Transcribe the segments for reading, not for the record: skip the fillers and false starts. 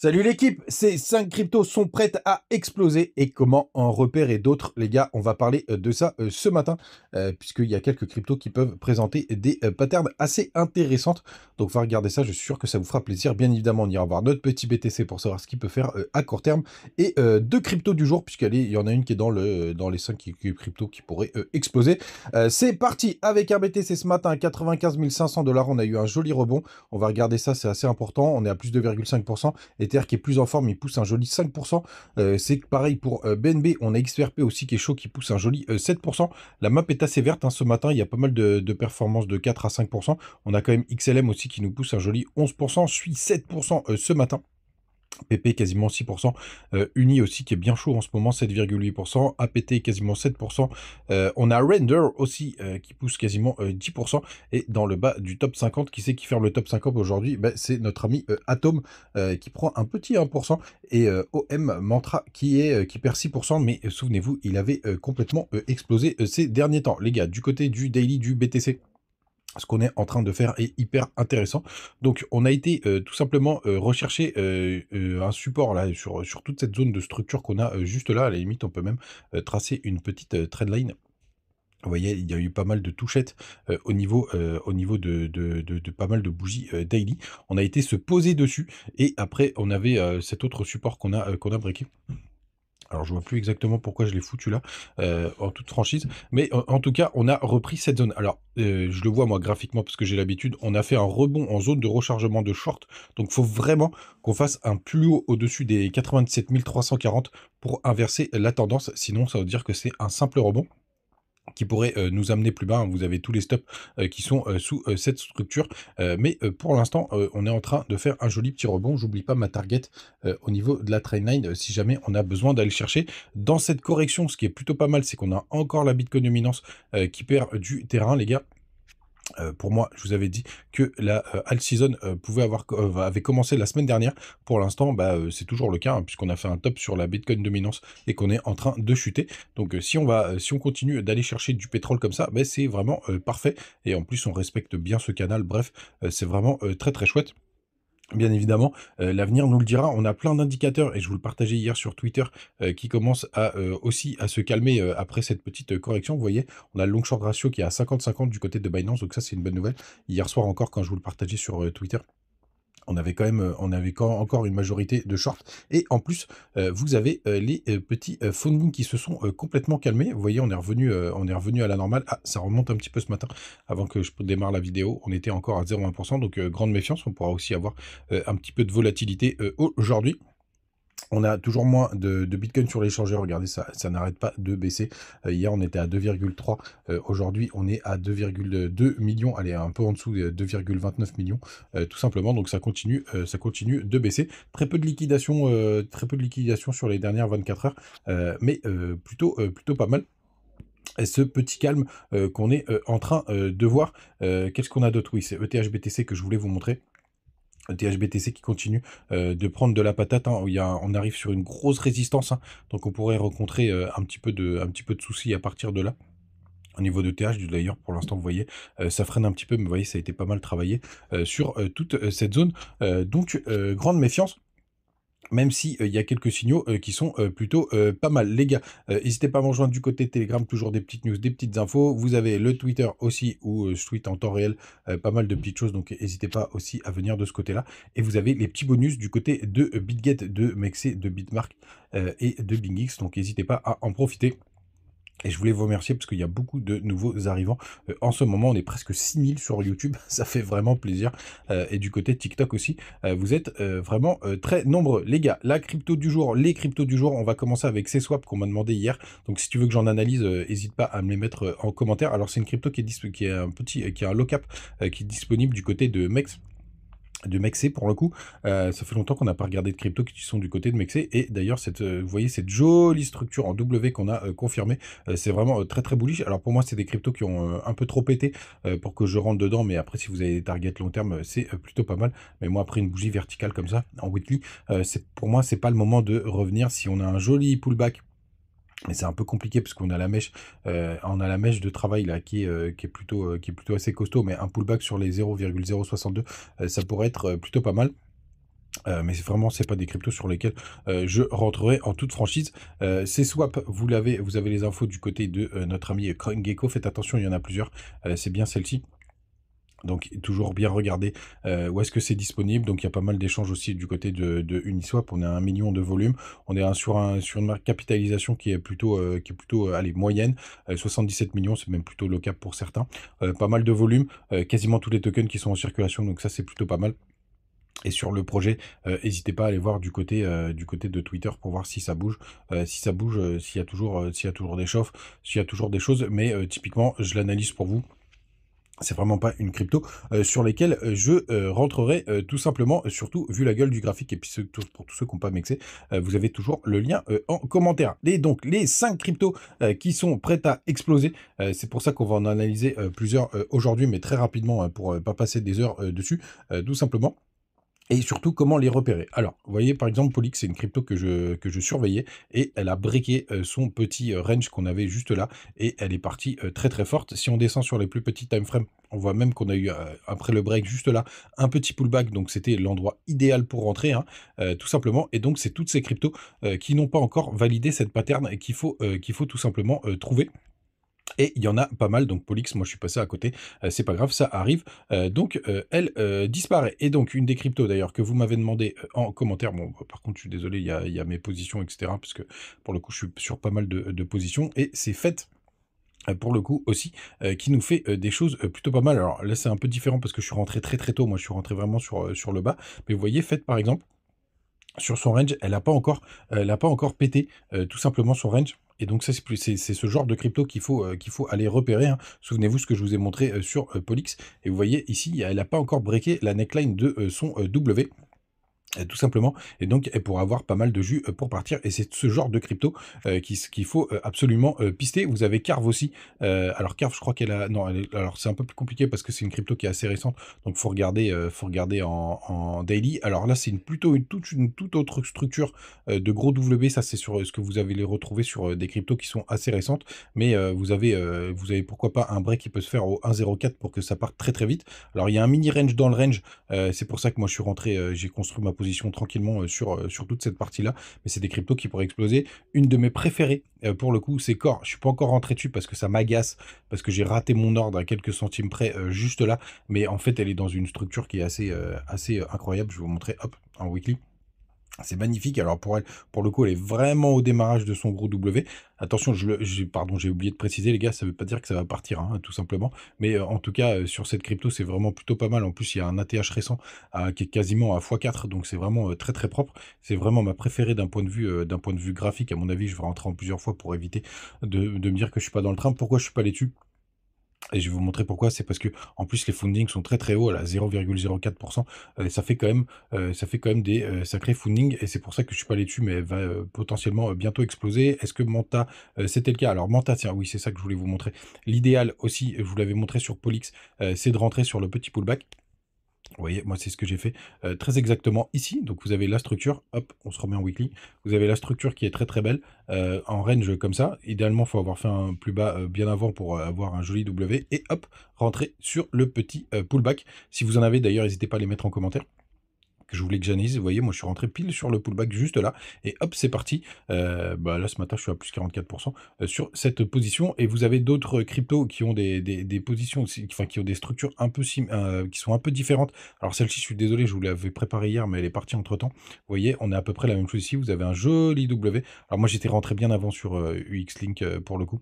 Salut l'équipe, ces 5 cryptos sont prêtes à exploser et comment en repérer d'autres les gars, on va parler de ça ce matin puisqu'il y a quelques cryptos qui peuvent présenter des patterns assez intéressantes. Donc on va regarder ça, je suis sûr que ça vous fera plaisir. Bien évidemment, on ira voir notre petit BTC pour savoir ce qu'il peut faire à court terme et deux cryptos du jour puisqu'il y en a une qui est dans les 5 cryptos qui pourraient exploser. C'est parti avec un BTC ce matin à 95 500 $, on a eu un joli rebond. On va regarder ça, c'est assez important, on est à plus de 2,5%. Ether qui est plus en forme, il pousse un joli 5%. C'est pareil pour BNB, on a XRP aussi qui est chaud, qui pousse un joli 7%. La map est assez verte ce matin, il y a pas mal de performances de 4 à 5%. On a quand même XLM aussi qui nous pousse un joli 11%, suit 7% ce matin. PP quasiment 6%, Uni aussi qui est bien chaud en ce moment, 7,8%, APT quasiment 7%, on a Render aussi qui pousse quasiment 10%, et dans le bas du top 50, qui c'est qui ferme le top 50 aujourd'hui? C'est notre ami Atom qui prend un petit 1%, et OM Mantra qui perd 6%, mais souvenez-vous, il avait complètement explosé ces derniers temps. Les gars, du côté du daily du BTC, ce qu'on est en train de faire est hyper intéressant. Donc on a été tout simplement rechercher un support là sur toute cette zone de structure qu'on a juste là. À la limite, on peut même tracer une petite trendline. Vous voyez, il y a eu pas mal de touchettes au niveau de pas mal de bougies daily. On a été se poser dessus et après on avait cet autre support qu'on a breaké. Alors, je vois plus exactement pourquoi je l'ai foutu là, en toute franchise. Mais en tout cas, on a repris cette zone. Alors, je le vois moi graphiquement parce que j'ai l'habitude. On a fait un rebond en zone de rechargement de short. Donc, il faut vraiment qu'on fasse un plus haut au-dessus des 97 340 pour inverser la tendance. Sinon, ça veut dire que c'est un simple rebond qui pourrait nous amener plus bas. Vous avez tous les stops qui sont sous cette structure. Mais pour l'instant, on est en train de faire un joli petit rebond. J'oublie pas ma target au niveau de la trendline. Si jamais on a besoin d'aller chercher dans cette correction, ce qui est plutôt pas mal, c'est qu'on a encore la Bitcoin dominance qui perd du terrain, les gars. Pour moi, je vous avais dit que la alt season avait commencé la semaine dernière. Pour l'instant, c'est toujours le cas, puisqu'on a fait un top sur la Bitcoin dominance et qu'on est en train de chuter. Donc, si on continue d'aller chercher du pétrole comme ça, c'est vraiment parfait. Et en plus, on respecte bien ce canal. Bref, c'est vraiment très très chouette. Bien évidemment, l'avenir nous le dira. On a plein d'indicateurs, et je vous le partageais hier sur Twitter, qui commencent aussi à se calmer après cette petite correction. Vous voyez, on a le long short ratio qui est à 50-50 du côté de Binance, donc ça c'est une bonne nouvelle. Hier soir encore, quand je vous le partageais sur Twitter, encore une majorité de shorts. Et en plus, vous avez les petits fundings qui se sont complètement calmés. Vous voyez, on est revenu à la normale. Ah, ça remonte un petit peu ce matin. Avant que je démarre la vidéo, on était encore à 0,1%. Donc, grande méfiance. On pourra aussi avoir un petit peu de volatilité aujourd'hui. On a toujours moins de Bitcoin sur l'échangeur. Regardez ça, ça n'arrête pas de baisser. Hier, on était à 2,3. Aujourd'hui, on est à 2,2 millions. Allez, un peu en dessous de 2,29 millions, tout simplement. Donc, ça continue de baisser. Très peu de liquidation sur les dernières 24 heures, mais plutôt pas mal. Et ce petit calme qu'on est en train de voir. Qu'est-ce qu'on a d'autre? Oui, c'est ETH-BTC que je voulais vous montrer. THBTC qui continue de prendre de la patate. On arrive sur une grosse résistance, donc on pourrait rencontrer un petit peu de soucis à partir de là. Au niveau de TH, d'ailleurs, pour l'instant, vous voyez, ça freine un petit peu, mais vous voyez, ça a été pas mal travaillé sur toute cette zone. Donc, grande méfiance. Même si il y a quelques signaux qui sont plutôt pas mal. Les gars, n'hésitez pas à me rejoindre du côté Telegram, toujours des petites news, des petites infos. Vous avez le Twitter aussi, où je tweete en temps réel pas mal de petites choses, donc n'hésitez pas aussi à venir de ce côté-là. Et vous avez les petits bonus du côté de BitGet, de Mexe, de Bitmark et de BingX, donc n'hésitez pas à en profiter. Et je voulais vous remercier parce qu'il y a beaucoup de nouveaux arrivants. En ce moment, on est presque 6000 sur YouTube. Ça fait vraiment plaisir. Et du côté TikTok aussi, vous êtes vraiment très nombreux. Les gars, la crypto du jour, les cryptos du jour, on va commencer avec CSwap qu'on m'a demandé hier. Donc, si tu veux que j'en analyse, n'hésite pas à me les mettre en commentaire. Alors, c'est une crypto qui est un lock-up qui est disponible du côté de Mexe pour le coup. Ça fait longtemps qu'on n'a pas regardé de crypto qui sont du côté de Mexe, et d'ailleurs vous voyez cette jolie structure en W qu'on a confirmée, c'est vraiment très très bullish. Alors pour moi c'est des cryptos qui ont un peu trop pété pour que je rentre dedans, mais après si vous avez des targets long terme, c'est plutôt pas mal. Mais moi après une bougie verticale comme ça en weekly, pour moi c'est pas le moment de revenir. Si on a un joli pullback, mais c'est un peu compliqué parce qu'on a la mèche, de travail là qui est plutôt assez costaud, mais un pullback sur les 0,062, ça pourrait être plutôt pas mal. Mais vraiment, c'est pas des cryptos sur lesquels je rentrerai en toute franchise. Ces swaps, vous avez les infos du côté de notre ami CoinGecko. Faites attention, il y en a plusieurs. C'est bien celle-ci. Donc toujours bien regarder où est-ce que c'est disponible. Donc il y a pas mal d'échanges aussi du côté de Uniswap. On est à 1 million de volume. On est sur une capitalisation qui est plutôt allez, moyenne. 77 millions, c'est même plutôt le cap pour certains. Pas mal de volume. Quasiment tous les tokens qui sont en circulation. Donc ça, c'est plutôt pas mal. Et sur le projet, n'hésitez pas à aller voir du côté de Twitter pour voir si ça bouge. Si ça bouge, s'il y a toujours des chaufs, s'il y a toujours des choses. Mais typiquement, je l'analyse pour vous. C'est vraiment pas une crypto sur lesquelles je rentrerai tout simplement, surtout vu la gueule du graphique. Et puis pour tous ceux qui n'ont pas mixé, vous avez toujours le lien en commentaire. Et donc les 5 cryptos qui sont prêtes à exploser, c'est pour ça qu'on va en analyser plusieurs aujourd'hui, mais très rapidement pour pas passer des heures dessus, tout simplement. Et surtout, comment les repérer? Alors, vous voyez, par exemple, Polix, c'est une crypto que je surveillais et elle a breaké son petit range qu'on avait juste là et elle est partie très très forte. Si on descend sur les plus petits time frames, on voit même qu'on a eu, après le break juste là, un petit pullback. Donc, c'était l'endroit idéal pour rentrer, hein, tout simplement. Et donc, c'est toutes ces cryptos qui n'ont pas encore validé cette pattern et qu'il faut tout simplement trouver. Et il y en a pas mal, donc Polix, moi je suis passé à côté, c'est pas grave, ça arrive. Donc elle disparaît. Et donc une des cryptos d'ailleurs que vous m'avez demandé en commentaire, bon par contre je suis désolé, il y a mes positions, etc. Parce que pour le coup je suis sur pas mal de positions, et c'est fait pour le coup aussi, qui nous fait des choses plutôt pas mal. Alors là c'est un peu différent parce que je suis rentré très très tôt, moi je suis rentré vraiment sur le bas, mais vous voyez, fait par exemple, sur son range, elle a pas encore pété tout simplement son range. Et donc ça, c'est ce genre de crypto qu'il faut aller repérer, hein. Souvenez-vous ce que je vous ai montré sur Polix. Et vous voyez ici, elle n'a pas encore breaké la neckline de son W. Tout simplement, et donc elle pourra avoir pas mal de jus pour partir, et c'est ce genre de crypto qu'il faut absolument pister. Vous avez Carve aussi. Alors Carve, je crois qu'elle a, non, alors c'est un peu plus compliqué parce que c'est une crypto qui est assez récente, donc faut regarder en daily. Alors là c'est une toute autre structure de gros W. Ça c'est sur ce que vous avez les retrouver sur des cryptos qui sont assez récentes, mais vous avez pourquoi pas un break qui peut se faire au 1,04 pour que ça parte très très vite. Alors il y a un mini range dans le range, c'est pour ça que moi je suis rentré, j'ai construit ma position tranquillement sur toute cette partie-là, mais c'est des cryptos qui pourraient exploser. Une de mes préférées, pour le coup, c'est Core. Je suis pas encore rentré dessus parce que ça m'agace, parce que j'ai raté mon ordre à quelques centimes près, juste là, mais en fait, elle est dans une structure qui est assez incroyable. Je vais vous montrer, hop, en weekly. C'est magnifique. Alors pour elle, pour le coup, elle est vraiment au démarrage de son gros W. Attention, pardon, j'ai oublié de préciser, les gars, ça veut pas dire que ça va partir, hein, tout simplement. Mais en tout cas, sur cette crypto, c'est vraiment plutôt pas mal. En plus, il y a un ATH récent qui est quasiment à x4, donc c'est vraiment très très propre. C'est vraiment ma préférée d'un point de vue graphique. À mon avis, je vais rentrer en plusieurs fois pour éviter de me dire que je suis pas dans le train. Pourquoi je suis pas allé dessus? Et je vais vous montrer pourquoi. C'est parce que en plus les fundings sont très très hauts, à 0,04%. Ça fait quand même des sacrés fundings, et c'est pour ça que je suis pas allé dessus, mais elle va potentiellement bientôt exploser. Est-ce que Manta, c'était le cas? Alors Manta, tiens, oui, c'est ça que je voulais vous montrer. L'idéal aussi, je vous l'avais montré sur Polix, c'est de rentrer sur le petit pullback. Vous voyez, moi, c'est ce que j'ai fait très exactement ici. Donc, vous avez la structure. Hop, on se remet en weekly. Vous avez la structure qui est très, très belle en range comme ça. Idéalement, il faut avoir fait un plus bas bien avant pour avoir un joli W. Et hop, rentrer sur le petit pullback. Si vous en avez, d'ailleurs, n'hésitez pas à les mettre en commentaire, que je voulais que j'analyse. Vous voyez, moi je suis rentré pile sur le pullback juste là, et hop, c'est parti. Là ce matin je suis à plus 44% sur cette position, et vous avez d'autres cryptos qui ont des positions aussi, enfin qui ont des structures un peu qui sont un peu différentes. Alors celle-ci, je suis désolé, je vous l'avais préparée hier, mais elle est partie entre temps. Vous voyez, on est à peu près la même chose ici. Vous avez un joli W. Alors moi j'étais rentré bien avant sur UX-Link pour le coup,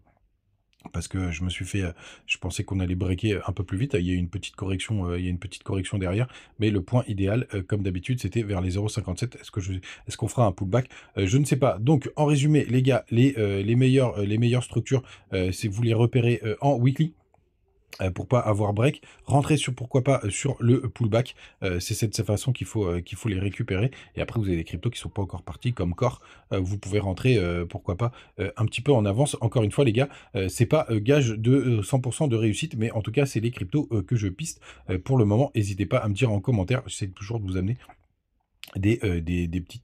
parce que je me suis fait, je pensais qu'on allait breaker un peu plus vite. Il y a une petite correction, derrière, mais le point idéal, comme d'habitude, c'était vers les 0,57. Est-ce qu'on fera un pullback? Je ne sais pas. Donc, en résumé, les gars, les meilleures structures, c'est vous les repérez en weekly. Pour pas avoir break, rentrer sur, pourquoi pas, sur le pullback. C'est cette façon qu'il faut les récupérer. Et après, vous avez des cryptos qui sont pas encore partis, comme Core. Vous pouvez rentrer, pourquoi pas, un petit peu en avance. Encore une fois, les gars, c'est pas gage de 100% de réussite, mais en tout cas, c'est les cryptos que je piste pour le moment. N'hésitez pas à me dire en commentaire. J'essaie toujours de vous amener des petits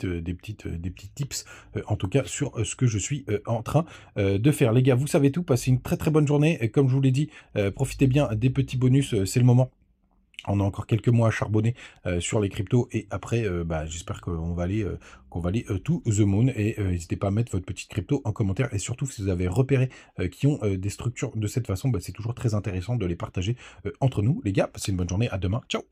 tips, en tout cas sur ce que je suis en train de faire. Les gars, vous savez tout, passez une très très bonne journée. Et comme je vous l'ai dit, profitez bien des petits bonus, c'est le moment On a encore quelques mois à charbonner sur les cryptos et après, bah, j'espère qu'on va aller to the moon et n'hésitez pas à mettre votre petite crypto en commentaire et surtout si vous avez repéré qui ont des structures de cette façon, bah, c'est toujours très intéressant de les partager entre nous. Les gars, passez une bonne journée, à demain, ciao.